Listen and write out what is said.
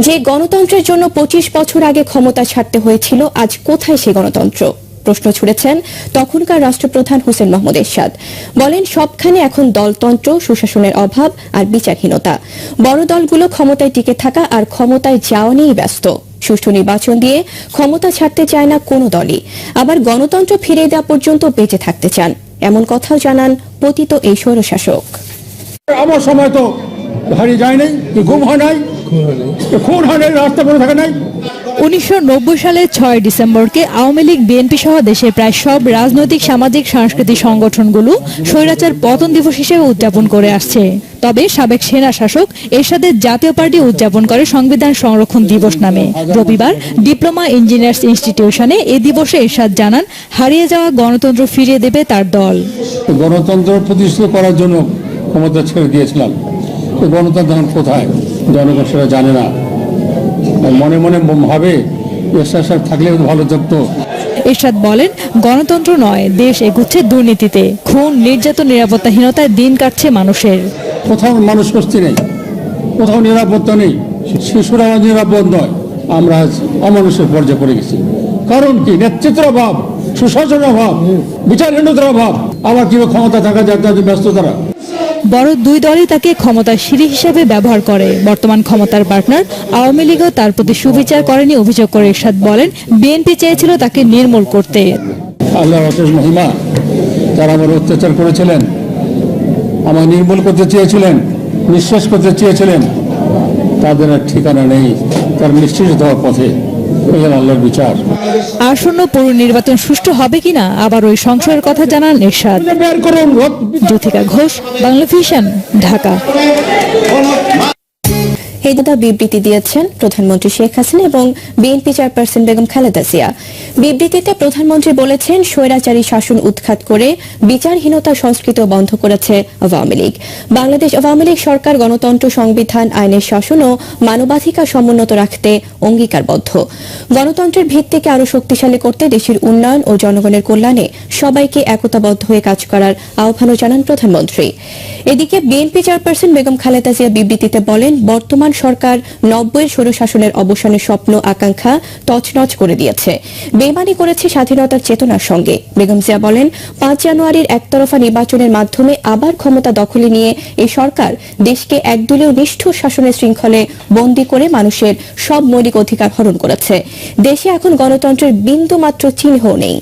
যে গণতন্ত্রের জন্য ২৫ বছর আগে ক্ষমতা ছাড়তে হয়েছিল, আজ কোথায় সে গণতন্ত্র? প্রশ্ন ছুড়েছেন তখনকার রাষ্ট্রপ্রধান হোসেন মোহাম্মদ এরশাদ। বলেন, সবখানে এখন দলতন্ত্র, সুশাসনের অভাব আর বিচারহীনতা। বড় দলগুলো ক্ষমতায় টিকে থাকা আর ক্ষমতায় যাওয়া নিয়েই ব্যস্ত। সুষ্ঠু নির্বাচন দিয়ে ক্ষমতা ছাড়তে চায় না কোনো দলই। আবার গণতন্ত্র ফিরিয়ে দেওয়া পর্যন্ত বেঁচে থাকতে চান, এমন কথাও জানান পতিত এই স্বৈরশাসক। আমার সময় তো হারিয়ে যায় নাই, গুম হয় নাই, খুন হয় নাই, রাস্তা পড়ে থাকে নাই। ১৯৯০ সালের ৬ ডিসেম্বরকে আওয়ামী লীগ, বিএনপি সহ দেশের প্রায় সব রাজনৈতিক, সামাজিক, সাংস্কৃতিক সংগঠনগুলো স্বৈরাচার পতন দিবস হিসেবে উদযাপন করে আসছে। তবে সাবেক সেনা শাসক এরশাদের জাতীয় পার্টি উদযাপন করে সংবিধান সংরক্ষণ দিবস নামে। রবিবার ডিপ্লোমা ইঞ্জিনিয়ার্স ইনস্টিটিউশনে এ দিবসে এরশাদ জানান, হারিয়ে যাওয়া গণতন্ত্র ফিরিয়ে দেবে তার দল। গণতন্ত্র প্রতিষ্ঠিত করার জন্য ক্ষমতা ছেড়ে দিয়েছিলাম। গণতন্ত্র এখন কোথায়? জনগণ সেটা জানে না। মনে মনে ভাবে এরশাদ থাকলে ভালো থাকতো। এরশাদ বলেন, গণতন্ত্র নয়, দেশ এগুচ্ছে দুর্নীতিতে। খুন, নির্যাতন, নিরাপত্তাহীনতায় দিন কাটছে মানুষের। কোথাও মানুষ স্বস্তি নেই, কোথাও নিরাপত্তা নেই, শিশুরা নিরাপদ নয়। আমরা আজ অমানুষের পর্যায়ে পড়ে গেছি। কারণ কি? নেতৃত্বের অভাব, সুশাসনের অভাব, বিচারহীনতার অভাব। আবার কিভাবে ক্ষমতা থাকা যায় তাদের ব্যস্ততারা। বড় দুই দলই তাকে ক্ষমতার সিঁড়ি হিসেবে ব্যবহার করে। বর্তমান ক্ষমতার পার্টনার আওয়ামী লীগও তার প্রতি সুবিচার করেনি অভিযোগ করে এরশাদ বলেন, বিএনপি চেয়েছিল তাকে নির্মূল করতে। আল্লাহর অশেষ মহিমা, যারা আমার অত্যাচার করেছিলেন, আমার নির্মূল করতে চেয়েছিলেন, নিঃশেষ করতে চেয়েছিলেন, তাদের আর ঠিকানা নেই। তার নিঃশেষ হওয়ার পথে। আল্লাহর বিচার। আসন্ন পৌর নির্বাচন সুষ্ঠু হবে কিনা আবার ওই সংশয়ের কথা জানান এরশাদ। জ্যোতিকা ঘোষ, বাংলা ভিশন, ঢাকা। এই দাদা বিবৃতি দিয়েছেন প্রধানমন্ত্রী শেখ হাসিনা এবং বিএনপি চেয়ারপারসন বেগম খালেদা জিয়া। বিবৃতিতে প্রধানমন্ত্রী বলেছেন, স্বৈরাচারী শাসন উৎখাত করে বিচারহীনতা সংস্কৃত বন্ধ করেছে আওয়ামী লীগ। বাংলাদেশ আওয়ামী লীগ সরকার গণতন্ত্র, সংবিধান, আইনের শাসন ও মানবাধিকার সমুন্নত রাখতে অঙ্গীকারবদ্ধ। গণতন্ত্রের ভিত্তিকে আরও শক্তিশালী করতে দেশের উন্নয়ন ও জনগণের কল্যাণে সবাইকে একতাবদ্ধ হয়ে কাজ করার আহ্বানও জানান প্রধানমন্ত্রী। এদিকে বিএনপি চেয়ারপারসন বেগম খালেদা জিয়া বিবৃতিতে বলেন, বর্তমান সরকার ৯০-এর স্বৈরশাসনের অবসানের স্বপ্ন, আকাঙ্ক্ষা তছনছ করে দিয়েছে, বেইমানি করেছে স্বাধীনতার চেতনার সঙ্গে। বেগম জিয়া বলেন, ৫ জানুয়ারির একতরফা নির্বাচনের মাধ্যমে আবার ক্ষমতা দখলে নিয়ে এই সরকার দেশকে একদলীয় নিষ্ঠুর শাসনের শৃঙ্খলে বন্দী করে মানুষের সব মৌলিক অধিকার হরণ করেছে। দেশে এখন গণতন্ত্রের বিন্দুমাত্র চিহ্নও নেই।